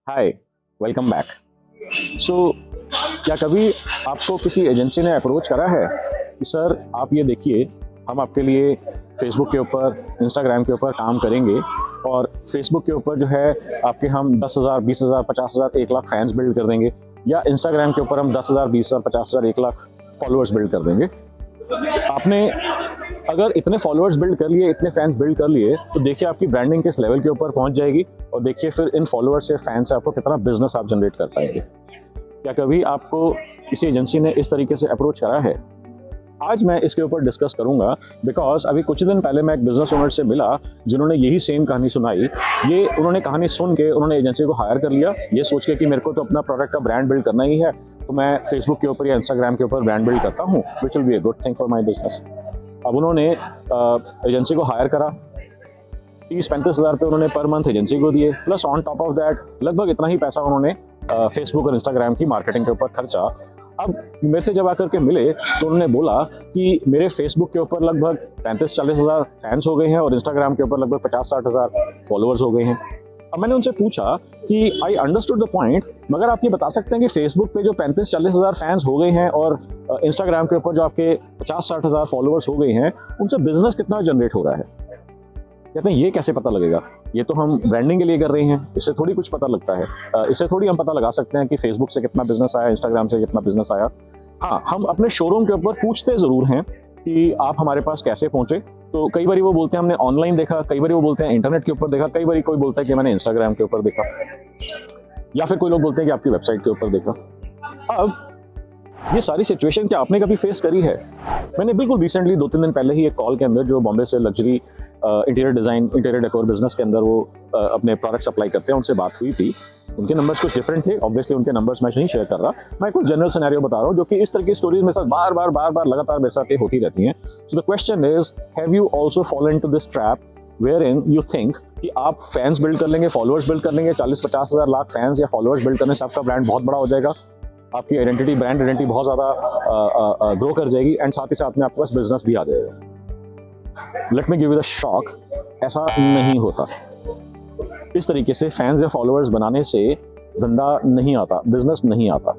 हाय, welcome back. सो क्या कभी आपको किसी एजेंसी ने अप्रोच करा है कि सर आप ये देखिए, हम आपके लिए फेसबुक के ऊपर, इंस्टाग्राम के ऊपर काम करेंगे और फेसबुक के ऊपर जो है आपके हम 10,000, 20,000, 50,000, 1 लाख फैंस बिल्ड कर देंगे, या इंस्टाग्राम के ऊपर हम 10,000, 20,000, 50,000, 1 लाख फॉलोअर्स बिल्ड कर देंगे। आपने अगर इतने फॉलोअर्स बिल्ड कर लिए, इतने फैंस बिल्ड कर लिए, तो देखिए आपकी ब्रांडिंग किस लेवल के ऊपर पहुंच जाएगी और देखिए फिर इन फॉलोअर्स से, फैंस से आपको कितना बिजनेस आप जनरेट कर पाएंगे। क्या कभी आपको किसी एजेंसी ने इस तरीके से अप्रोच करा है? आज मैं इसके ऊपर डिस्कस करूंगा बिकॉज अभी कुछ दिन पहले मैं एक बिजनेस ओनर से मिला जिन्होंने यही सेम कहानी सुनाई। ये उन्होंने कहानी सुन के उन्होंने एजेंसी को हायर कर लिया, ये सोच के कि मेरे को तो अपना प्रोडक्ट का ब्रांड बिल्ड करना ही है, तो मैं फेसबुक के ऊपर या इंस्टाग्राम के ऊपर ब्रांड बिल्ड करता हूँ, which will be a good thing for my business. अब उन्होंने एजेंसी को हायर करा, 30-35 हज़ार रुपये उन्होंने पर मंथ एजेंसी को दिए, plus on top of that लगभग इतना ही पैसा उन्होंने फेसबुक और इंस्टाग्राम की मार्केटिंग के ऊपर खर्चा। अब मेरे से जब आकर के मिले तो उन्होंने बोला कि मेरे फेसबुक के ऊपर लगभग 35-40 हज़ार फैंस हो गए हैं और इंस्टाग्राम के ऊपर लगभग 50-60 हज़ार फॉलोअर्स हो गए हैं। अब मैंने उनसे पूछा कि आई अंडरस्टूड द पॉइंट, मगर आप ये बता सकते हैं कि फेसबुक पे जो 35-40 हज़ार फैंस हो गए हैं और इंस्टाग्राम के ऊपर जो आपके 50-60 हज़ार फॉलोअर्स हो गए हैं, उनसे बिजनेस कितना जनरेट हो रहा है? कहते हैं ये कैसे पता लगेगा, ये तो हम ब्रांडिंग के लिए कर रहे हैं, इससे थोड़ी कुछ पता लगता है। इससे थोड़ी हम पता लगा सकते हैं कि फेसबुक से कितना बिजनेस आया, इंस्टाग्राम से कितना बिजनेस आया। हाँ, हम अपने शोरूम के ऊपर पूछते ज़रूर हैं कि आप हमारे पास कैसे पहुंचे। तो कई बार वो बोलते हैं हमने ऑनलाइन देखा, कई बार वो बोलते हैं इंटरनेट के ऊपर देखा, कई बार कोई बोलता है कि मैंने इंस्टाग्राम के ऊपर देखा, या फिर कोई लोग बोलते हैं कि आपकी वेबसाइट के ऊपर देखा। अब ये सारी सिचुएशन क्या आपने कभी फेस करी है? मैंने बिल्कुल रिसेंटली 2-3 दिन पहले ही एक कॉल के अंदर, जो बॉम्बे से luxury interior design, interior decor business के अंदर वो अपने प्रोडक्ट सप्लाई करते हैं, उनसे बात हुई थी। उनके नंबर्स कुछ डिफरेंट थे, ऑब्वियसली उनके नंबर्स मैं नहीं शेयर कर रहा, मैं कुछ जनरल सिनेरियो बता रहा हूँ, जो कि इस तरह की स्टोरीज मेरे साथ बार बार लगातार मेरे साथ होती रहती हैं। So the question is, have you also fallen into this trap wherein you think कि आप फैंस बिल्ड कर लेंगे, फॉलोअर्स बिल्ड कर लेंगे, 40-50 हज़ार लाख फैंस या फॉलोअर्स बिल्ड करने से आपका ब्रांड बहुत बड़ा हो जाएगा, आपकी आइडेंटिटी, ब्रांड आइडेंटिटी बहुत ज़्यादा ग्रो कर जाएगी एंड साथ ही साथ में आपके पास बिजनेस भी आ जाएगा। Let me give you the shock, ऐसा नहीं होता। इस तरीके से फैंस या फॉलोअर्स बनाने से धंधा नहीं आता, बिजनेस नहीं आता।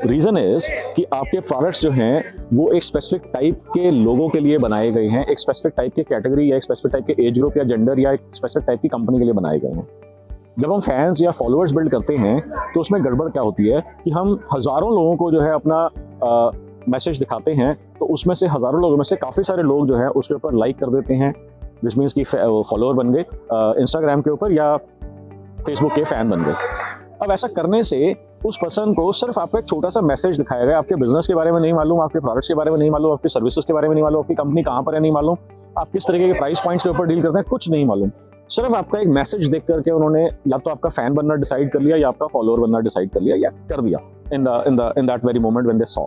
रीज़न इज कि आपके प्रोडक्ट्स जो हैं वो एक स्पेसिफिक टाइप के लोगों के लिए बनाए गए हैं, एक स्पेसिफिक टाइप के कैटेगरी या एक स्पेसिफिक टाइप के एज ग्रुप या जेंडर या एक स्पेसिफिक टाइप की कंपनी के लिए बनाए गए हैं। जब हम फैंस या फॉलोअर्स बिल्ड करते हैं तो उसमें गड़बड़ क्या होती है कि हम हज़ारों लोगों को जो है अपना मैसेज दिखाते हैं, तो उसमें से हज़ारों लोगों में से काफ़ी सारे लोग जो है उसके ऊपर लाइक कर देते हैं, जिस मीन्स कि फॉलोअर बन गए, इंस्टाग्राम के ऊपर या फेसबुक के फ़ैन बन गए। अब ऐसा करने से उस पर्सन को सिर्फ आपका एक छोटा सा मैसेज दिखाया गया, आपके बिजनेस के बारे में नहीं मालूम, आपके प्रोडक्ट्स के बारे में नहीं मालूम, आपकी सर्विसेज के बारे में नहीं मालूम, आपकी कंपनी कहाँ पर है नहीं मालूम, आप किस तरीके के प्राइस पॉइंट्स के ऊपर डील करते हैं कुछ नहीं मालूम। सिर्फ आपका एक मैसेज देख करके उन्होंने या तो आपका फैन बनना डिसाइड कर लिया या आपका फॉलोअर बनना डिसाइड कर लिया या कर दिया in that very moment when they saw.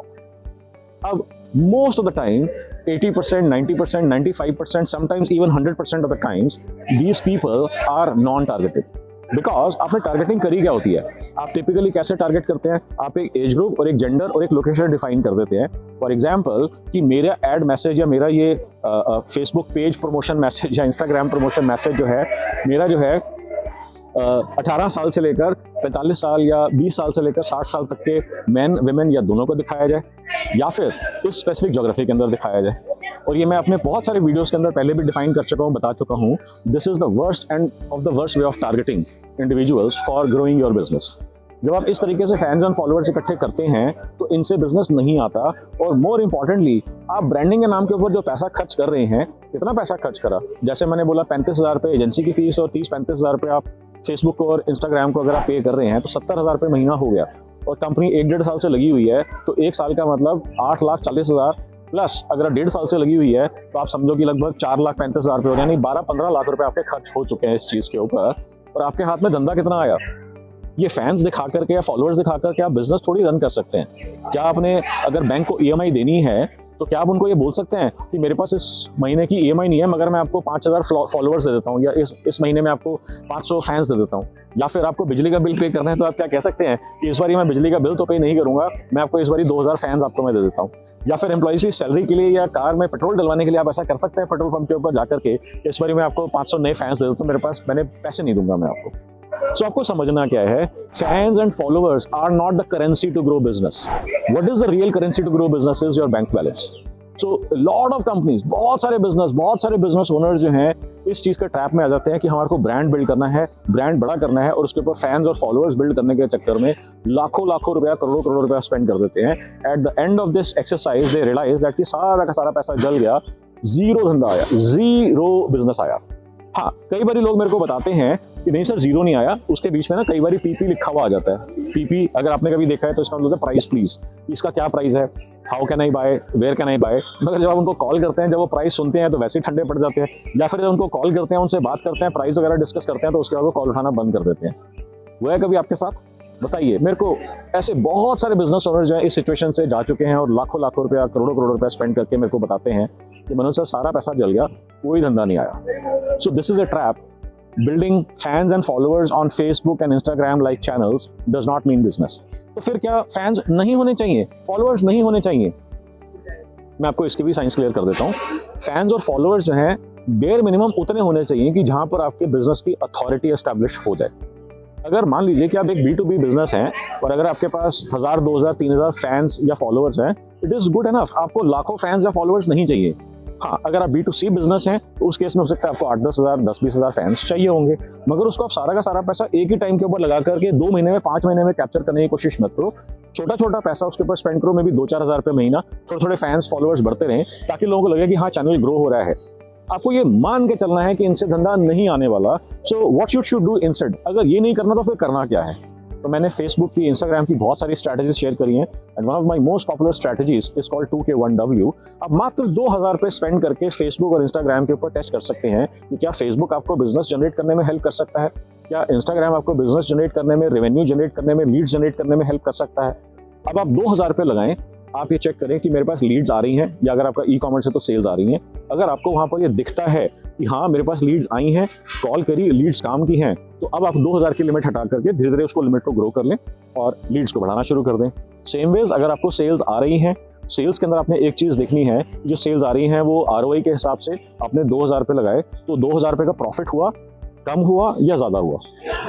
अब most of the time 80%, 90%, 95%, sometimes even 100% of the times these people are non targeted. Because आपने टारगेटिंग करी क्या होती है? आप टिपिकली कैसे टारगेट करते हैं? आप एक एज ग्रुप और एक जेंडर और एक लोकेशन डिफाइन कर देते हैं। फॉर एग्जांपल कि मेरा एड मैसेज या मेरा ये फेसबुक पेज प्रमोशन मैसेज या इंस्टाग्राम प्रमोशन मैसेज जो है, मेरा जो है 18 साल से लेकर 45 साल या 20 साल से लेकर 60 साल तक के मैन, विमेन या दोनों को दिखाया जाए, या फिर इस स्पेसिफिक ज्योग्राफी के अंदर दिखाया जाए। और ये मैं अपने बहुत सारे वीडियोस के अंदर पहले भी डिफाइन कर चुका हूँ, बता चुका हूँ। This is the worst end of the worst way of targeting individuals for growing your business. जब आप इस तरीके से फैंस एंड फॉलोअर्स इकट्ठे करते हैं तो इनसे बिजनेस नहीं आता। और मोर इंपॉर्टेंटली, आप ब्रांडिंग के नाम के ऊपर जो पैसा खर्च कर रहे हैं, कितना पैसा खर्च करा? जैसे मैंने बोला 35 हज़ार रुपये एजेंसी की फीस और 30-35 हज़ार रुपये आप फेसबुक और इंस्टाग्राम को अगर आप पे कर रहे हैं तो 70 हज़ार रुपये महीना हो गया। और कंपनी 1-1.5 साल से लगी हुई है, तो 1 साल का मतलब 8,40,000 प्लस अगर 1.5 साल से लगी हुई है तो आप समझो कि लगभग 4,35,000 रुपये हो गए, यानी 12-15 लाख रुपए आपके खर्च हो चुके हैं इस चीज़ के ऊपर। और आपके हाथ में धंधा कितना आया? ये फैंस दिखा करके या फॉलोअर्स दिखा करके आप बिजनेस थोड़ी रन कर सकते हैं। क्या आपने अगर बैंक को EMI देनी है तो क्या आप उनको ये बोल सकते हैं कि मेरे पास इस महीने की EMI नहीं है, मगर मैं आपको 5,000 फॉलोअर्स दे देता हूँ, या इस महीने में आपको 500 फैंस दे देता हूँ। या फिर आपको बिजली का बिल पे करना है तो आप क्या कह सकते हैं कि इस बार मैं बिजली का बिल तो पे नहीं करूंगा, मैं आपको इस बार 2,000 फैंस आपको मैं दे देता हूँ। या फिर एम्प्लॉइज की सैलरी के लिए या कार में पेट्रोल डलवाने के लिए आप ऐसा कर सकते हैं पेट्रोल पंप के ऊपर जाकर के, इस बार मैं आपको 500 नए फैंस दे देता हूँ, मेरे पास मैंने पैसे नहीं दूंगा मैं आपको। सो आपको समझना क्या है, fans and followers are not the currency to grow business. What is the real currency to grow business is your bank balance. So lot of companies, बहुत सारे बिजनेस ओनर्स जो हैं इस चीज के ट्रैप में आ जाते हैं कि हमारे को ब्रांड बिल्ड करना है, ब्रांड बड़ा करना है, और उसके ऊपर फैंस और फॉलोअर्स बिल्ड करने के चक्कर में लाखों रुपया, करोड़ों रुपया स्पेंड कर देते हैं. At the end of this exercise they realise that कि सारा का सारा पैसा जल गया, जीरो धंधा आया, जीरो बिजनेस आया. हाँ, कई बार लोग मेरे को बताते हैं कि नहीं सर जीरो नहीं आया, उसके बीच में ना कई बार पीपी लिखा हुआ आ जाता है. पीपी अगर आपने कभी देखा है तो इसका मतलब है प्राइस प्लीज. इसका क्या प्राइस है, how can I buy, where can I buy. मगर जब आप उनको कॉल करते हैं, जब वो प्राइस सुनते हैं तो वैसे ही ठंडे पड़ जाते हैं, या फिर जब उनको कॉल करते हैं, उनसे बात करते हैं, प्राइस वगैरह डिस्कस करते हैं, तो उसके बाद वो कॉल उठाना बंद कर देते हैं. वो है कभी आपके साथ? बताइए मेरे को. ऐसे बहुत सारे बिजनेस ओनर जो है इस सिचुएशन से जा चुके हैं और लाखों रुपया, करोड़ों रुपया स्पेंड करके मेरे को बताते हैं कि मनोज सर सारा पैसा जल गया, कोई धंधा नहीं आया. So this is a trap. Building fans and followers on Facebook and Instagram like channels does not mean business. तो फिर क्या फैंस नहीं होने चाहिए, फॉलोअर्स नहीं होने चाहिए? मैं आपको इसकी भी साइंस क्लियर कर देता हूँ. फैंस और फॉलोअर्स जो हैं बेयर मिनिमम उतने होने चाहिए कि जहां पर आपके बिजनेस की अथॉरिटी एस्टैब्लिश हो जाए. अगर मान लीजिए कि आप एक B2B बिजनेस हैं और अगर आपके पास 1000, 2000, 3000 फैंस या फॉलोअर्स हैं, इट इज गुड एनफ. आपको लाखों फैंस या फॉलोअर्स नहीं चाहिए. हाँ, अगर आप B2C बिजनेस हैं तो उस केस में हो सकता है आपको 8-10 हज़ार, 10-20 हज़ार फैंस चाहिए होंगे, मगर उसको आप सारा का सारा पैसा एक ही टाइम के ऊपर लगा करके 2 महीने में, 5 महीने में कैप्चर करने की कोशिश मत करो. छोटा पैसा उसके ऊपर स्पेंड करो, में भी 2-4 हज़ार रुपये महीना, थोड़े फैंस फॉलोअर्स बढ़ते रहें ताकि लोगों को लगे कि हाँ चैनल ग्रो हो रहा है. आपको ये मान के चलना है कि इनसे धंधा नहीं आने वाला. So what you should do instead. अगर ये नहीं करना तो फिर करना क्या है? तो मैंने फेसबुक की, इंस्टाग्राम की बहुत सारी स्ट्रैटेजीज शेयर करी हैं, and one of my most popular strategies is called 2K1W. आप मात्र 2000 रुपये स्पेंड करके फेसबुक और इंस्टाग्राम के ऊपर टेस्ट कर सकते हैं कि क्या फेसबुक आपको बिजनेस जनरेट करने में हेल्प कर सकता है, क्या इंस्टाग्राम आपको बिजनेस जनरेट करने में, रेवेन्यू जनरेट करने में, लीड्स जनरेट करने में हेल्प कर सकता है. अब आप 2000 रुपये लगाएं, आप ये चेक करें कि मेरे पास लीड्स आ रही हैं, या अगर आपका ई-कॉमर्स है तो सेल्स आ रही हैं. अगर आपको वहां पर ये दिखता है कि हाँ मेरे पास लीड्स आई हैं, कॉल करी, लीड्स काम की हैं, तो अब आप 2000 की लिमिट हटा करके धीरे धीरे उसको लिमिट को ग्रो कर लें और लीड्स को बढ़ाना शुरू कर दें. सेम वेज अगर आपको सेल्स आ रही हैं, सेल्स के अंदर आपने एक चीज देखनी है, जो सेल्स आ रही हैं वो ROI के हिसाब से आपने 2000 रुपये लगाए तो 2000 रुपये का प्रॉफिट हुआ, कम हुआ या ज्यादा हुआ.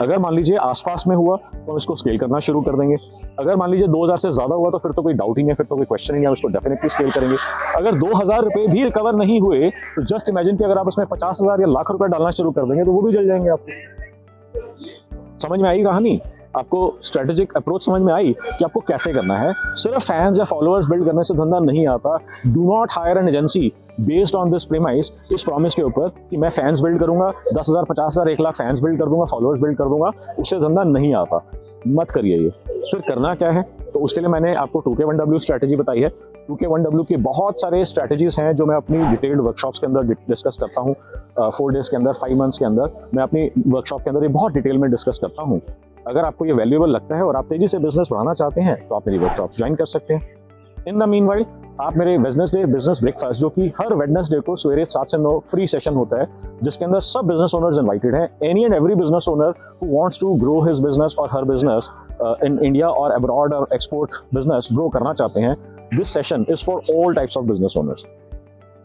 अगर मान लीजिए आसपास में हुआ तो हम इसको स्केल करना शुरू कर देंगे. अगर मान लीजिए 2000 से ज्यादा हुआ तो फिर तो कोई डाउट ही नहीं है, फिर तो कोई क्वेश्चन ही नहीं है, उसको डेफिनेटली स्केल करेंगे. अगर 2000 रुपये भी रिकवर नहीं हुए तो जस्ट इमेजिन कि अगर आप उसमें 50,000 या लाख रुपए डालना शुरू कर देंगे तो वो भी जल जाएंगे. आपको समझ में आई कहानी? आपको स्ट्रेटेजिक अप्रोच समझ में आई कि आपको कैसे करना है? सिर्फ फैंस या फॉलोअर्स बिल्ड करने से धंधा नहीं आता. Do not hire an agency based on this premise, इस प्रॉमिस के ऊपर कि मैं फैंस बिल्ड करूंगा, 10,000, 50,000, 1 लाख फैंस बिल्ड कर दूंगा, फॉलोअर्स बिल्ड कर दूंगा. उससे धंधा नहीं आता. मत करिए ये. फिर करना क्या है? तो उसके लिए मैंने आपको 2K1W स्ट्रैटेजी बताई है. 2K1W के बहुत सारे स्ट्रैटेजीज हैं जो मैं अपनी डिटेल्ड वर्कशॉप्स के अंदर डिस्कस करता हूँ. 4 डेज के अंदर, 5 मंथ्स के अंदर मैं अपनी वर्कशॉप के अंदर ये बहुत डिटेल में डिस्कस करता हूँ. अगर आपको ये वैल्यूएबल लगता है और आप तेजी से बिजनेस बढ़ाना चाहते हैं तो आप मेरी वर्कशॉप्स ज्वाइन कर सकते हैं. इन द मीनवाइल आप मेरे वेडनेसडे बिजनेस ब्रेकफास्ट, जो कि हर वेडनेसडे को सवेरे 7 से 9 फ्री सेशन होता है, जिसके अंदर सब बिजनेस ओनर्स इनवाइटेड हैं. Any and every business owner who wants to grow his business or her business in India or abroad or export business grow करना चाहते हैं, this session is for all types of business owners.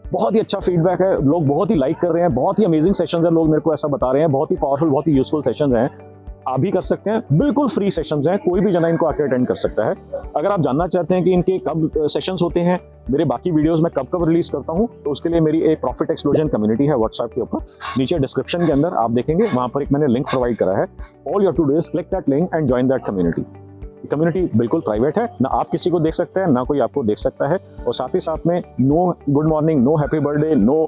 बहुत ही अच्छा feedback है, लोग बहुत ही like कर रहे हैं, बहुत ही अमेजिंग सेशन है, लोग मेरे को ऐसा बता रहे हैं, बहुत ही पावरफुल, बहुत ही यूजफुल सेशन हैं. आप भी कर सकते हैं, बिल्कुल फ्री सेशंस हैं, कोई भी जना इनको आके अटेंड कर सकता है. अगर आप जानना चाहते हैं कि इनके कब सेशंस होते हैं, मेरे बाकी वीडियोस मैं कब कब रिलीज करता हूं, तो उसके लिए मेरी एक प्रॉफिट एक्सप्लोजन कम्युनिटी है व्हाट्सएप के ऊपर. नीचे डिस्क्रिप्शन के अंदर आप देखेंगे, वहां पर एक मैंने लिंक प्रोवाइड करा है. All you have to do is click that link and join that community. Community बिल्कुल प्राइवेट है, ना आप किसी को देख सकते हैं, ना कोई आपको देख सकता है. और साथ ही साथ में no good morning, no happy birthday, no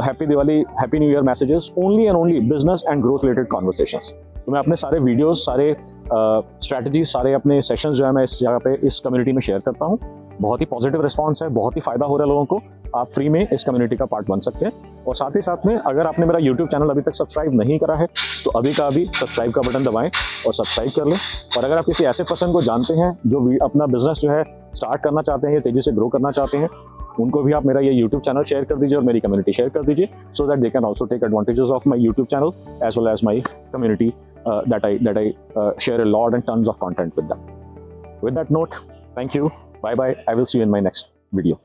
happy Diwali, happy new year messages, only and only business and growth related conversations. तो मैं अपने सारे वीडियोस, सारे स्ट्रैटेजी, सारे अपने सेशंस जो है मैं इस जगह पे इस कम्युनिटी में शेयर करता हूँ. बहुत ही पॉजिटिव रिस्पांस है, बहुत ही फायदा हो रहा है लोगों को. आप फ्री में इस कम्युनिटी का पार्ट बन सकते हैं. और साथ ही साथ में अगर आपने मेरा यूट्यूब चैनल अभी तक सब्सक्राइब नहीं करा है तो अभी का अभी सब्सक्राइब का बटन दबाएं और सब्सक्राइब कर लें. और अगर आप किसी ऐसे पर्सन को जानते हैं जो अपना बिजनेस जो है स्टार्ट करना चाहते हैं या तेजी से ग्रो करना चाहते हैं, उनको भी आप मेरा ये यूट्यूब चैनल शेयर कर दीजिए और मेरी कम्युनिटी शेयर कर दीजिए, so that they can also take advantages of my YouTube channel as well as my community that I share a lot and tons of content with them. With that note, thank you. Bye bye. I will see you in my next video.